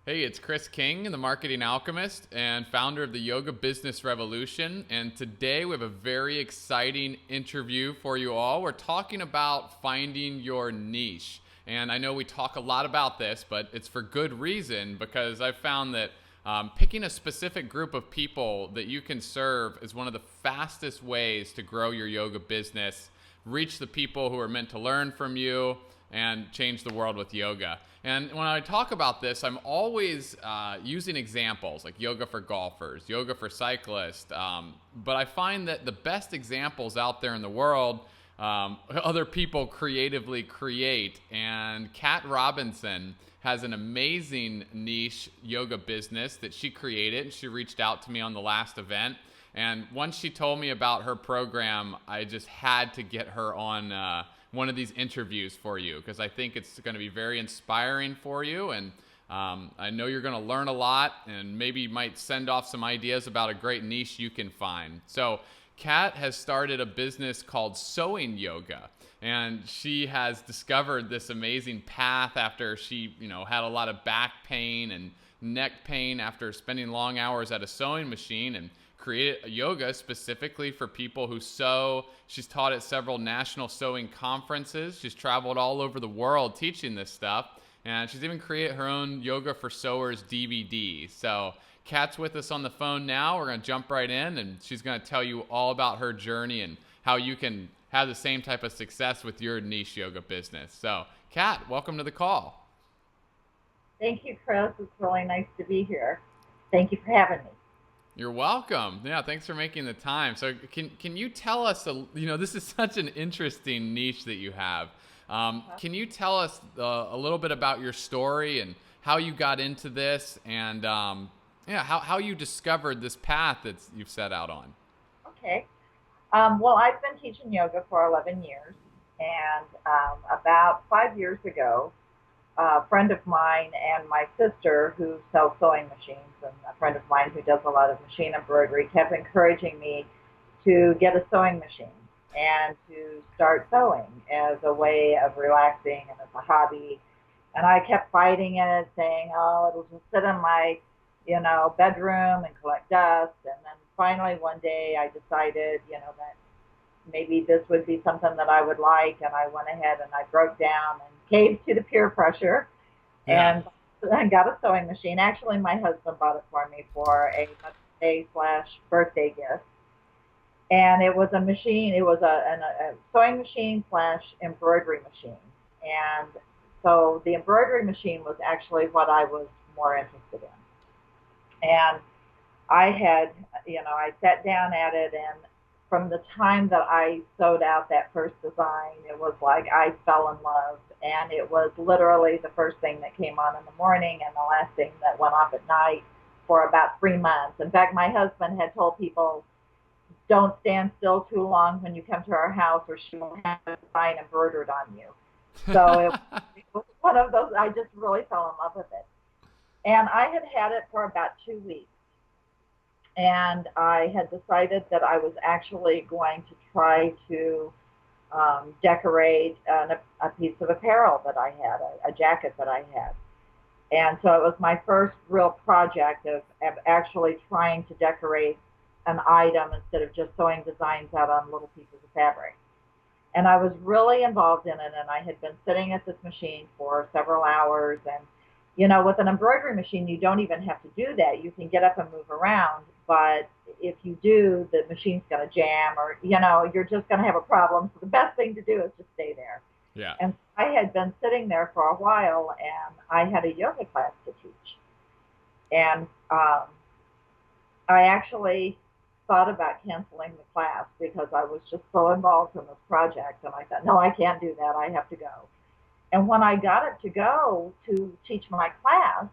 Hey, it's Chris King, the Marketing Alchemist and founder of the Yoga Business Revolution. And today we have a very exciting interview for you all. We're talking about finding your niche. And I know we talk a lot about this, but it's for good reason because I've found that picking a specific group of people that you can serve is one of the fastest ways to grow your yoga business, reach the people who are meant to learn from you, and change the world with yoga. And when I talk about this, I'm always using examples like yoga for golfers, yoga for cyclists. But I find that the best examples out there in the world, other people creatively create. And Kat Robinson has an amazing niche yoga business that she created. And she reached out to me on the last event. And once she told me about her program, I just had to get her on one of these interviews for you because I think it's going to be very inspiring for you. And I know you're going to learn a lot and maybe you might send off some ideas about a great niche you can find. So Kat has started a business called Sewing Yoga. And she has discovered this amazing path after she, had a lot of back pain and neck pain after spending long hours at a sewing machine, and created a yoga specifically for people who sew. She's taught at several national sewing conferences. She's traveled all over the world teaching this stuff. And she's even created her own Yoga for Sewers DVD. So Kat's with us on the phone now. We're going to jump right in, and she's going to tell you all about her journey and how you can have the same type of success with your niche yoga business. So Kat, welcome to the call. Thank you, Chris. It's really nice to be here. Thank you for having me. You're welcome. Yeah, thanks for making the time. So, can you tell us? This is such an interesting niche that you have. Can you tell us a little bit about your story and how you got into this, and how you discovered this path that you've set out on? Okay. Well, I've been teaching yoga for 11 years, and about 5 years ago, a friend of mine and my sister, who sells sewing machines, and a friend of mine who does a lot of machine embroidery, kept encouraging me to get a sewing machine and to start sewing as a way of relaxing and as a hobby. And I kept fighting it, saying, "Oh, it'll just sit in my, bedroom and collect dust." And then finally one day I decided, that maybe this would be something that I would like, and I went ahead and I broke down and caved to the peer pressure Yeah. and I got a sewing machine. Actually, my husband bought it for me for a Mother's Day slash birthday gift, and it was a machine. It was a sewing machine slash embroidery machine, and so the embroidery machine was actually what I was more interested in. And I had, I sat down at it, and from the time that I sewed out that first design, it was like I fell in love. And it was literally the first thing that came on in the morning and the last thing that went off at night for about 3 months. In fact, my husband had told people, don't stand still too long when you come to our house, or she will have a design embroidered on you. So it was one of those, I just really fell in love with it. And I had had it for about 2 weeks, and I had decided that I was actually going to try to decorate a piece of apparel that I had, a jacket that I had. And so it was my first real project of actually trying to decorate an item instead of just sewing designs out on little pieces of fabric. And I was really involved in it, and I had been sitting at this machine for several hours. And with an embroidery machine, you don't even have to do that. You can get up and move around, but if you do, the machine's going to jam, or you're just going to have a problem. So the best thing to do is just stay there. Yeah. And I had been sitting there for a while, and I had a yoga class to teach. And I actually thought about canceling the class because I was just so involved in this project. And I thought, no, I can't do that. I have to go. And when I got it to go to teach my class,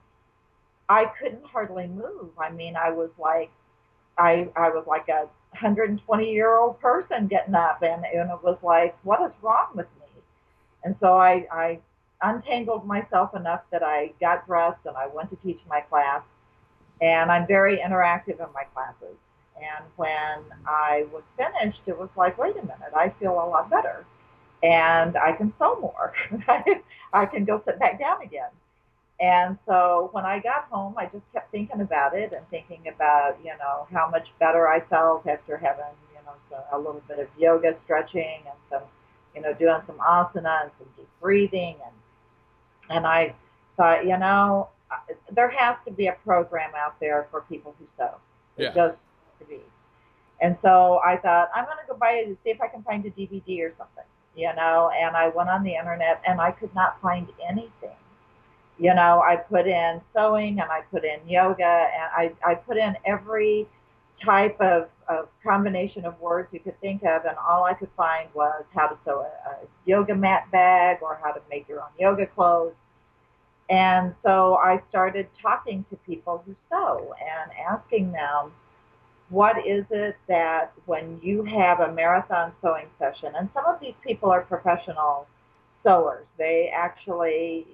I couldn't hardly move. I mean, I was like a 120-year-old person getting up, and it was like, what is wrong with me? And so I untangled myself enough that I got dressed and I went to teach my class. And I'm very interactive in my classes. And when I was finished, it was like, wait a minute, I feel a lot better. And I can sew more. I can go sit back down again. And so when I got home, I just kept thinking about it and thinking about, how much better I felt after having, a little bit of yoga stretching and some, doing some asana and some deep breathing. And I thought, there has to be a program out there for people who sew. It Yeah. just has to be. And so I thought, I'm going to go buy it and see if I can find a DVD or something, and I went on the internet and I could not find anything. I put in sewing and I put in yoga and I put in every type of combination of words you could think of, and all I could find was how to sew a yoga mat bag or how to make your own yoga clothes. And so I started talking to people who sew and asking them, what is it that when you have a marathon sewing session, and some of these people are professional sewers, they actually,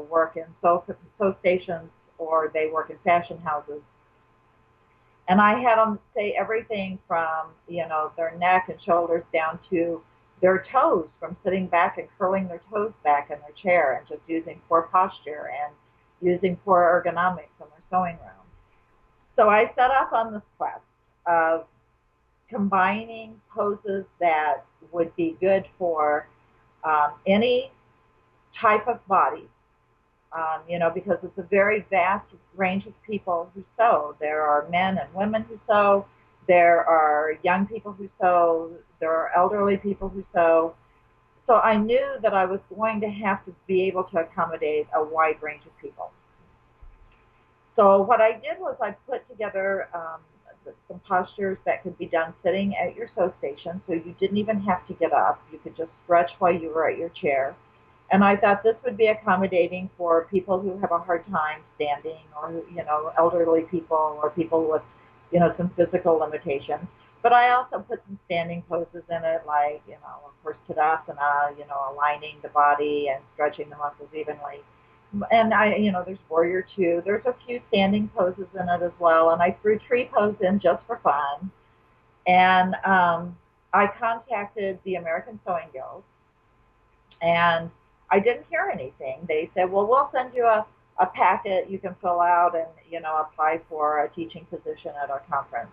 work in sew stations or they work in fashion houses. And I had them say everything from, their neck and shoulders down to their toes, from sitting back and curling their toes back in their chair and just using poor posture and using poor ergonomics in their sewing room. So I set off on this quest of combining poses that would be good for any type of body, because it's a very vast range of people who sew. There are men and women who sew. There are young people who sew. There are elderly people who sew. So I knew that I was going to have to be able to accommodate a wide range of people. So what I did was I put together some postures that could be done sitting at your sew station, so you didn't even have to get up. You could just stretch while you were at your chair. And I thought this would be accommodating for people who have a hard time standing, or elderly people, or people with some physical limitations. But I also put some standing poses in it, like of course Tadasana, aligning the body and stretching the muscles evenly. And there's Warrior Two. There's a few standing poses in it as well. And I threw tree pose in just for fun. And I contacted the American Sewing Guild, and I didn't hear anything. They said, well, we'll send you a packet you can fill out and, apply for a teaching position at our conference.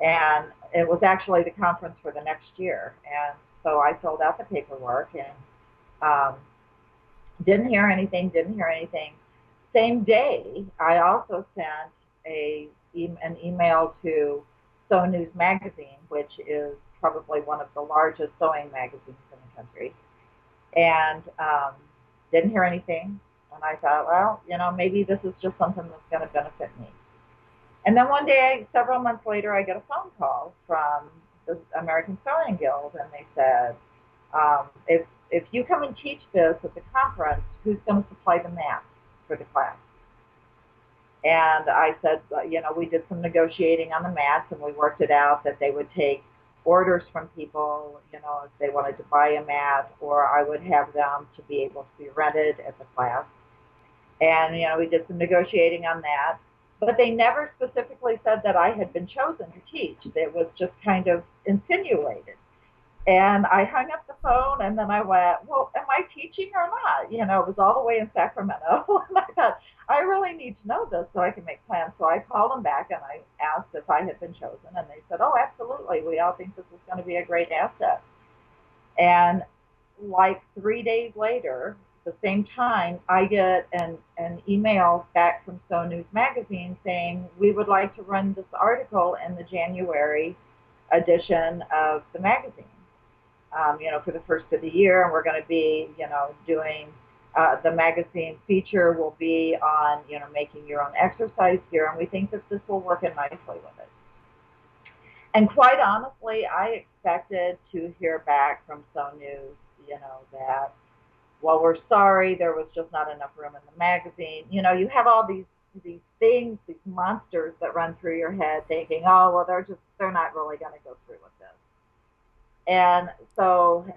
And it was actually the conference for the next year. And so I filled out the paperwork and didn't hear anything. Same day, I also sent an email to Sew News Magazine, which is probably one of the largest sewing magazines in the country, and didn't hear anything. And I thought, well, maybe this is just something that's going to benefit me. And then one day, several months later, I get a phone call from the American Sewing Guild, and they said, if you come and teach this at the conference, who's going to supply the mats for the class? And I said, we did some negotiating on the mats, and we worked it out that they would take orders from people, if they wanted to buy a mat, or I would have them to be able to be rented at the class. And, we did some negotiating on that. But they never specifically said that I had been chosen to teach. It was just kind of insinuated. And I hung up the phone, and then I went, well, am I teaching or not? It was all the way in Sacramento. And I thought, I really need to know this so I can make plans. So I called them back, and I asked if I had been chosen. And they said, oh, absolutely. We all think this is going to be a great asset. And like 3 days later, the same time, I get an email back from Sew News Magazine saying, we would like to run this article in the January edition of the magazine. For the first of the year, and we're going to be, doing the magazine feature will be on, making your own exercise gear, and we think that this will work in nicely with it. And quite honestly, I expected to hear back from Sew News, that, well, we're sorry, there was just not enough room in the magazine. You have all these things, these monsters that run through your head, thinking, oh, well, they're not really going to go through with this. And so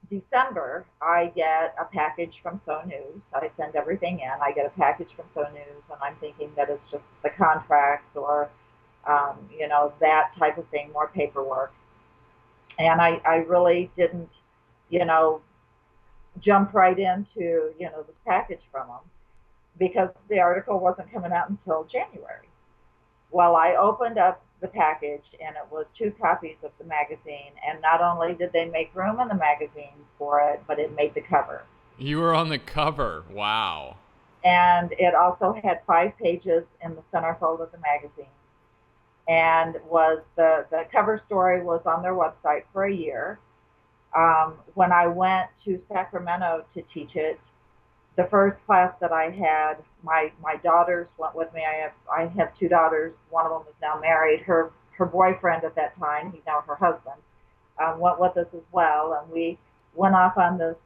December, I get a package from Sew News. I send everything in. I get a package from Sew News, and I'm thinking that it's just the contracts or, that type of thing, more paperwork. And I really didn't, jump right into, this package from them. because the article wasn't coming out until January. Well, I opened up the package and it was two copies of the magazine. And not only did they make room in the magazine for it, but it made the cover. You were on the cover. Wow. And it also had 5 pages in the centerfold of the magazine. And was the cover story was on their website for a year. When I went to Sacramento to teach it, the first class that I had, my daughters went with me. I have 2 daughters. One of them is now married. Her boyfriend at that time, he's now her husband, went with us as well, and we went off on this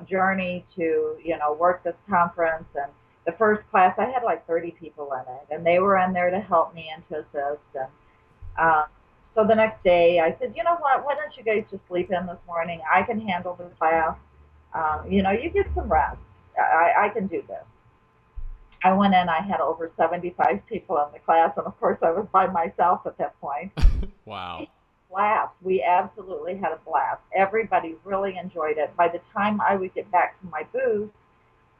journey to work this conference. And the first class, I had like 30 people in it, and they were in there to help me and to assist. And um, so the next day, I said, you know what? Why don't you guys just sleep in this morning? I can handle the class. You get some rest. I can do this. I went in, I had over 75 people in the class, and of course I was by myself at that point. Wow. Blast. We absolutely had a blast. Everybody really enjoyed it. By the time I would get back to my booth,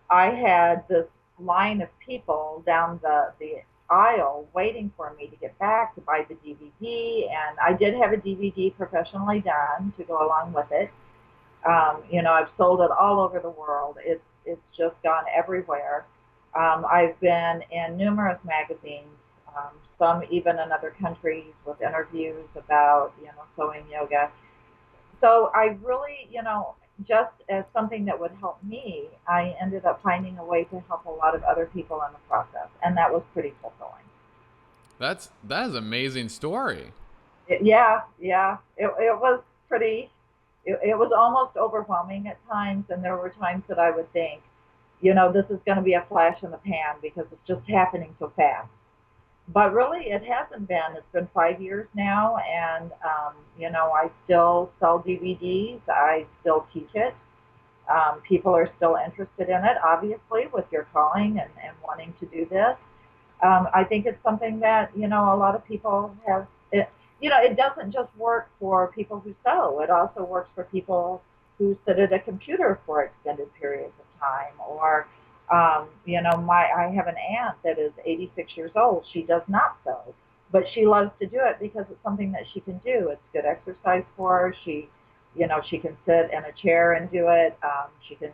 I had this line of people down the aisle waiting for me to get back to buy the DVD, and I did have a DVD professionally done to go along with it. I've sold it all over the world. It's just gone everywhere. I've been in numerous magazines, some even in other countries with interviews about sewing yoga. So I really, just as something that would help me, I ended up finding a way to help a lot of other people in the process, and that was pretty fulfilling. That is an amazing story. Yeah, yeah, it was pretty. It was almost overwhelming at times, and there were times that I would think, this is going to be a flash in the pan because it's just happening so fast. But really, it hasn't been. It's been 5 years now, and I still sell DVDs. I still teach it. People are still interested in it, obviously, with your calling and wanting to do this. I think it's something that a lot of people have. It doesn't just work for people who sew. It also works for people who sit at a computer for extended periods of time. Or, my I have an aunt that is 86 years old. She does not sew, but she loves to do it because it's something that she can do. It's good exercise for her. She can sit in a chair and do it. She can,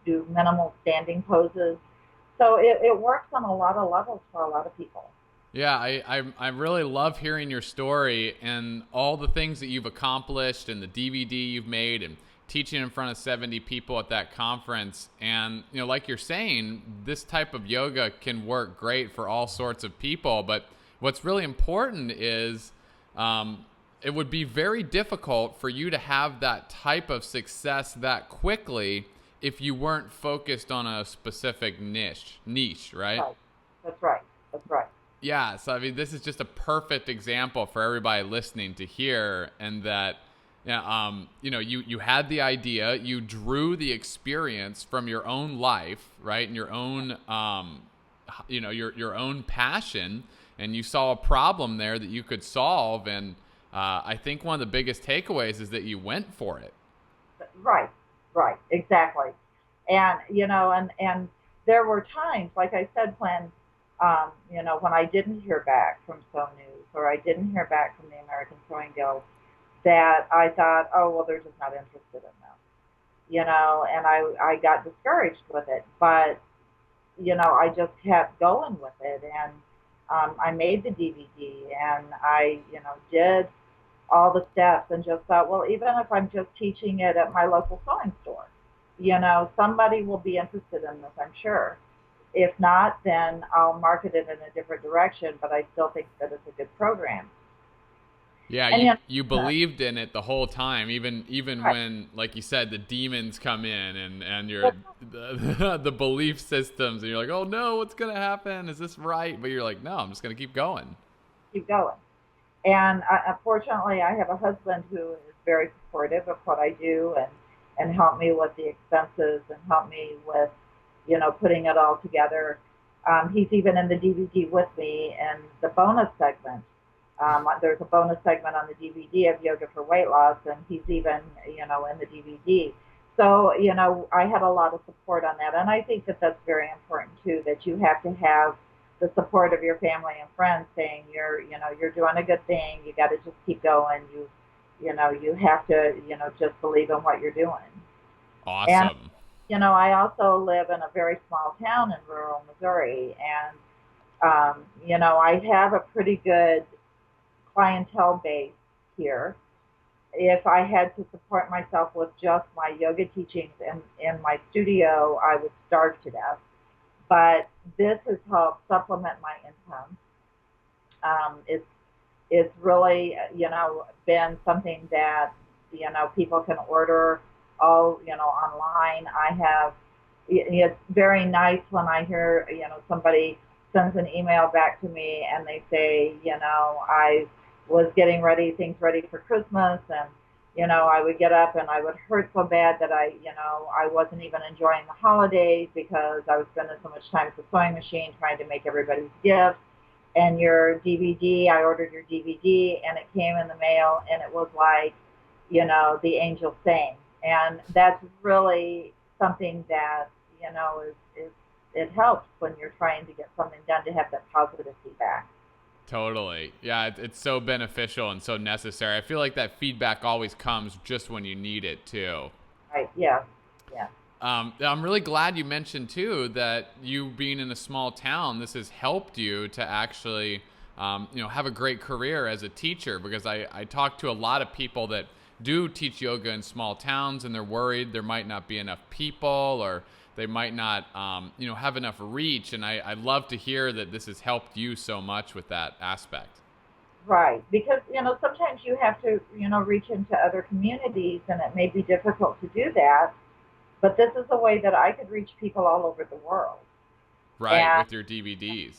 do minimal standing poses. So it works on a lot of levels for a lot of people. Yeah, I really love hearing your story and all the things that you've accomplished and the DVD you've made and teaching in front of 70 people at that conference. And, like you're saying, this type of yoga can work great for all sorts of people. But what's really important is it would be very difficult for you to have that type of success that quickly if you weren't focused on a specific niche, right? Right. That's right. That's right. Yeah, so I mean, this is just a perfect example for everybody listening to hear, and that, yeah, you had the idea, you drew the experience from your own life, right, and your own, your own passion, and you saw a problem there that you could solve, and I think one of the biggest takeaways is that you went for it. Right. Right. Exactly. And and there were times, like I said, when I didn't hear back from Sew News or I didn't hear back from the American Sewing Guild, that I thought, oh well, they're just not interested in this, and I got discouraged with it. But I just kept going with it, and I made the DVD, and I did all the steps, and just thought, well, even if I'm just teaching it at my local sewing store, somebody will be interested in this, I'm sure. If not, then I'll market it in a different direction, but I still think that it's a good program. Yeah, And you believed in it the whole time, even right. when, like you said, the demons come in and your the belief systems, and you're like, oh no, what's gonna happen? Is this right? But you're like, no, I'm just gonna keep going. Keep going. And unfortunately, I have a husband who is very supportive of what I do, and help me with the expenses and help me with putting it all together. He's even in the DVD with me in the bonus segment. There's a bonus segment on the DVD of Yoga for Weight Loss, and he's even in the DVD. So, I had a lot of support on that. And I think that that's very important too, that you have to have the support of your family and friends saying you're doing a good thing. You got to just keep going. You have to, just believe in what you're doing. And, Awesome. I also live in a very small town in rural Missouri. And, I have a pretty good clientele base here. If I had to support myself with just my yoga teachings in my studio, I would starve to death. But this has helped supplement my income. It's really, been something that, people can order all, online. It's very nice when I hear, somebody sends an email back to me and they say, I was getting things ready for Christmas, and, I would get up and I would hurt so bad that I wasn't even enjoying the holidays because I was spending so much time at the sewing machine trying to make everybody's gifts. And your DVD, I ordered your DVD and it came in the mail and it was like, the angels sang. And that's really something that, is it helps when you're trying to get something done to have that positive feedback. Totally. Yeah, it's so beneficial and so necessary. I feel like that feedback always comes just when you need it too. Right. Yeah. Yeah. I'm really glad you mentioned too that you being in a small town, this has helped you to actually, have a great career as a teacher. Because I talk to a lot of people that do teach yoga in small towns, and they're worried there might not be enough people, or they might not, have enough reach. And I love to hear that this has helped you so much with that aspect. Right. Because, sometimes you have to, reach into other communities and it may be difficult to do that. But this is a way that I could reach people all over the world. Right, And with your DVDs.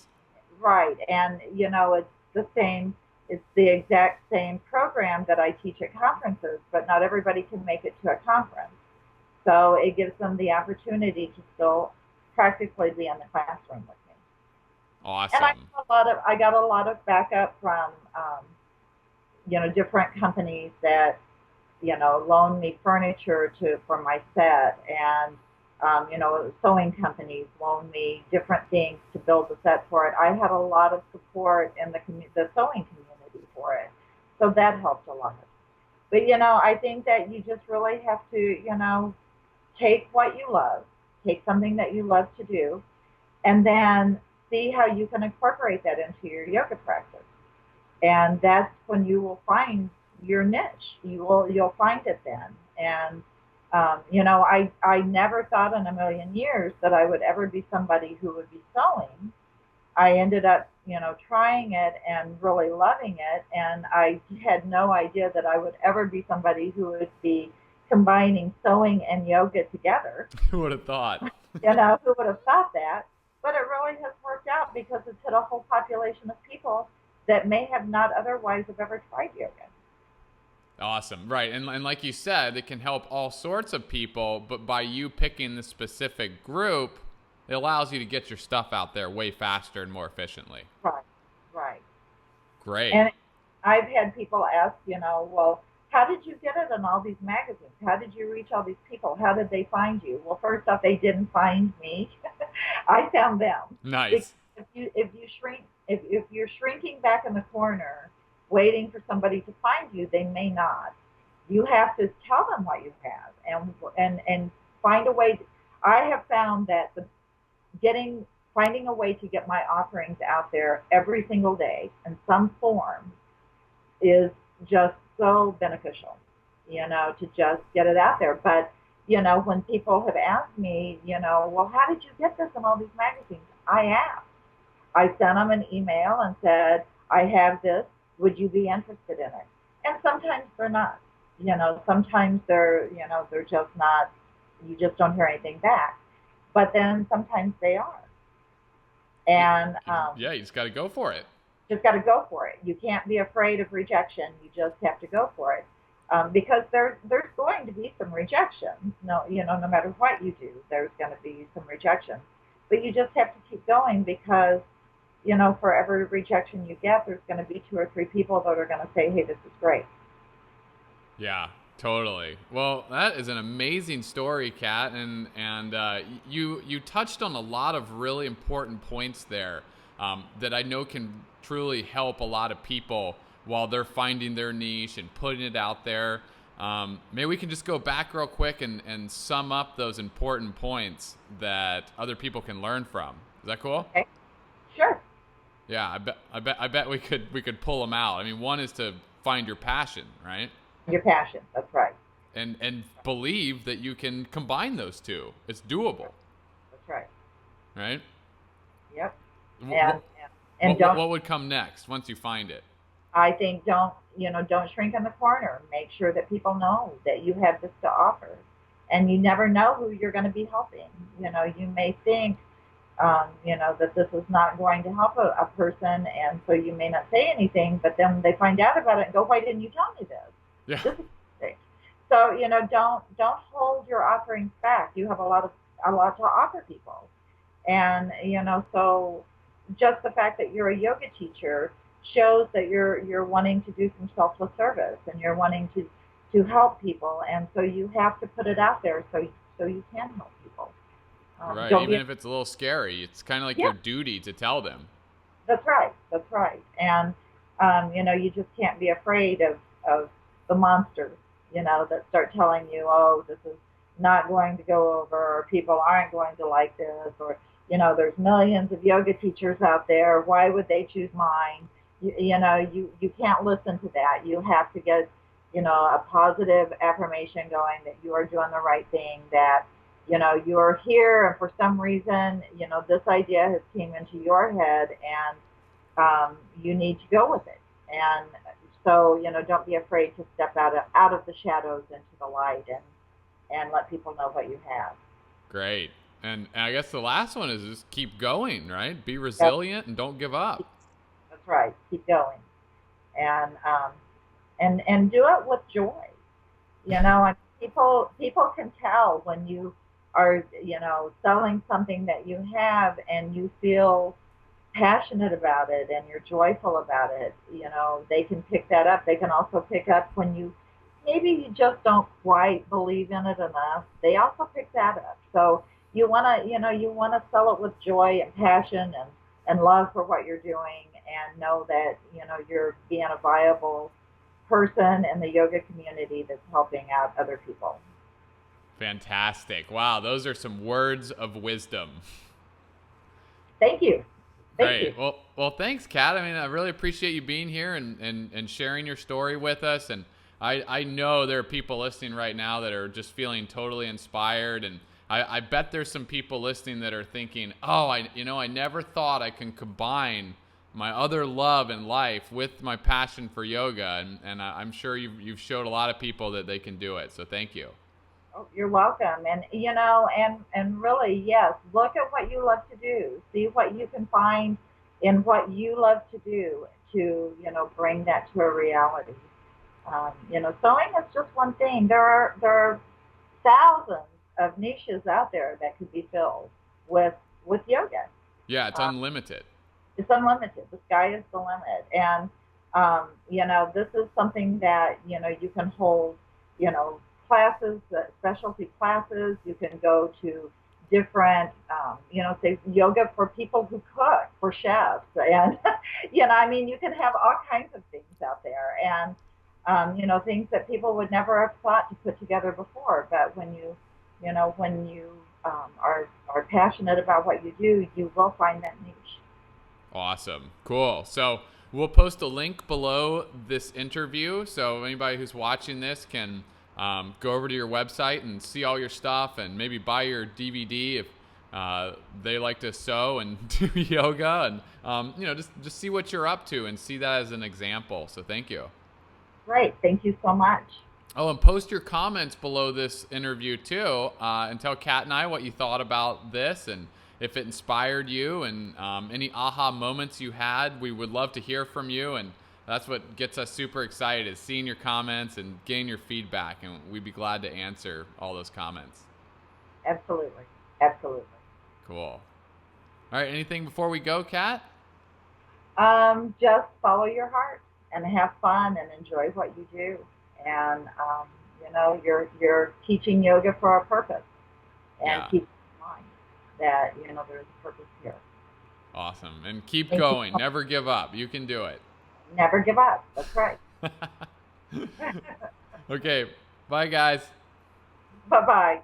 right, and it's the same. It's the exact same program that I teach at conferences, but not everybody can make it to a conference. So it gives them the opportunity to still practically be in the classroom with me. And Awesome. I got a lot of backup from different companies that loan me furniture to for my set, and sewing companies loan me different things to build the set for it. I had a lot of support in the sewing community for it, so that helped a lot. But I think that you just really have to take what you love, take something that you love to do, and then see how you can incorporate that into your yoga practice. And that's when you will find your niche. You'll find it then. And I never thought in a million years that I would ever be somebody who would be sewing. I ended up, trying it and really loving it, and I had no idea that I would ever be somebody who would be combining sewing and yoga together. Who would have thought? Who would have thought that? But it really has worked out because it's hit a whole population of people that may have not otherwise have ever tried yoga. Awesome. Right. And like you said, it can help all sorts of people, but by you picking the specific group, it allows you to get your stuff out there way faster and more efficiently. Right, right. Great. And I've had people ask, well, how did you get it in all these magazines? How did you reach all these people? How did they find you? Well, first off, they didn't find me. I found them. Because Nice. if you're shrinking back in the corner, waiting for somebody to find you, they may not. You have to tell them what you have, and find a way. I have found that getting finding a way to get my offerings out there every single day in some form is just so beneficial, to just get it out there. But, when people have asked me, well, how did you get this in all these magazines? I asked. I sent them an email and said, I have this. Would you be interested in it? And sometimes they're not. Sometimes they're just not. You just don't hear anything back. But then sometimes they are. And Yeah, you just got to go for it. just got to go for it. You can't be afraid of rejection. You just have to go for it. Because there's going to be some rejection. No, no matter what you do, there's going to be some rejection. But you just have to keep going because for every rejection you get, there's going to be two or three people that are going to say, "Hey, this is great." Yeah. Totally. Well, that is an amazing story, Kat, and you touched on a lot of really important points there that I know can truly help a lot of people while they're finding their niche and putting it out there. Maybe we can just go back real quick and sum up those important points that other people can learn from. Is that cool? Okay. Sure. Yeah, I bet we could pull them out. I mean, one is to find your passion, right? Your passion. That's right. And believe that you can combine those two. It's doable, That's right. right? Yep. What, And don't. what would come next once you find it? I think don't shrink in the corner. Make sure that people know that you have this to offer, and you never know who you're going to be helping. You may think, that this is not going to help a person, and so you may not say anything. But then they find out about it and go, "Why didn't you tell me this? Yeah, This is interesting." So don't hold your offerings back. You have a lot to offer people, and so just the fact that you're a yoga teacher shows that you're wanting to do some selfless service, and you're wanting to help people, and so you have to put it out there so you can help people. right. Don't Even be if it's a little scary, it's kind of like Yeah, your duty to tell them. that's right. That's right. And you just can't be afraid of the monsters, that start telling you, oh, this is not going to go over, or people aren't going to like this, or there's millions of yoga teachers out there. Why would they choose mine? You can't listen to that. You have to get a positive affirmation going that you are doing the right thing. That you're here, and for some reason, this idea has came into your head, and you need to go with it. And so, don't be afraid to step out of the shadows into the light, and let people know what you have. Great. And I guess the last one is just keep going, right? Be That's, resilient and don't give up. that's right. Keep going, and and do it with joy. And people can tell when you are selling something that you have, and you feel passionate about it, and you're joyful about it. They can pick that up. They can also pick up when maybe you just don't quite believe in it enough. They also pick that up. So you want to sell it with joy and passion, and love for what you're doing, and know that you're being a viable person in the yoga community that's helping out other people. Fantastic. Wow, those are some words of wisdom. Thank you. Thank you. Great. Well, thanks, Kat. I mean, I really appreciate you being here and sharing your story with us. And I know there are people listening right now that are just feeling totally inspired. And I bet there's some people listening that are thinking, oh, I never thought I can combine my other love in life with my passion for yoga. And I'm sure you've showed a lot of people that they can do it. So thank you. Oh, you're welcome. And and really, yes, look at what you love to do. See what you can find in what you love to do to bring that to a reality. Sewing is just one thing. There are thousands of niches out there that could be filled with yoga. Yeah, it's Uh, unlimited. it's unlimited. The sky is the limit. And this is something that you can hold, classes, specialty classes. You can go to different, say yoga for people who cook, for chefs, and I mean, you can have all kinds of things out there, and things that people would never have thought to put together before. But when you are passionate about what you do, you will find that niche. Awesome. Cool. So we'll post a link below this interview. So anybody who's watching this can go over to your website and see all your stuff, and maybe buy your DVD if they like to sew and do yoga, and just see what you're up to and see that as an example. So thank you. Great. Thank you so much. Oh, and post your comments below this interview too, and tell Kat and I what you thought about this, and if it inspired you, and any aha moments you had. We would love to hear from you, and that's what gets us super excited, is seeing your comments and getting your feedback, and we'd be glad to answer all those comments. Absolutely. Absolutely. Cool. All right, anything before we go, Kat? Just follow your heart, and have fun, and enjoy what you do. And, You know, you're teaching yoga for a purpose, and Yeah. keep in mind that there's a purpose here. Awesome. And keep And keep, going. Never give up. You can do it. never give up. That's right. Okay. Bye, guys. Bye bye.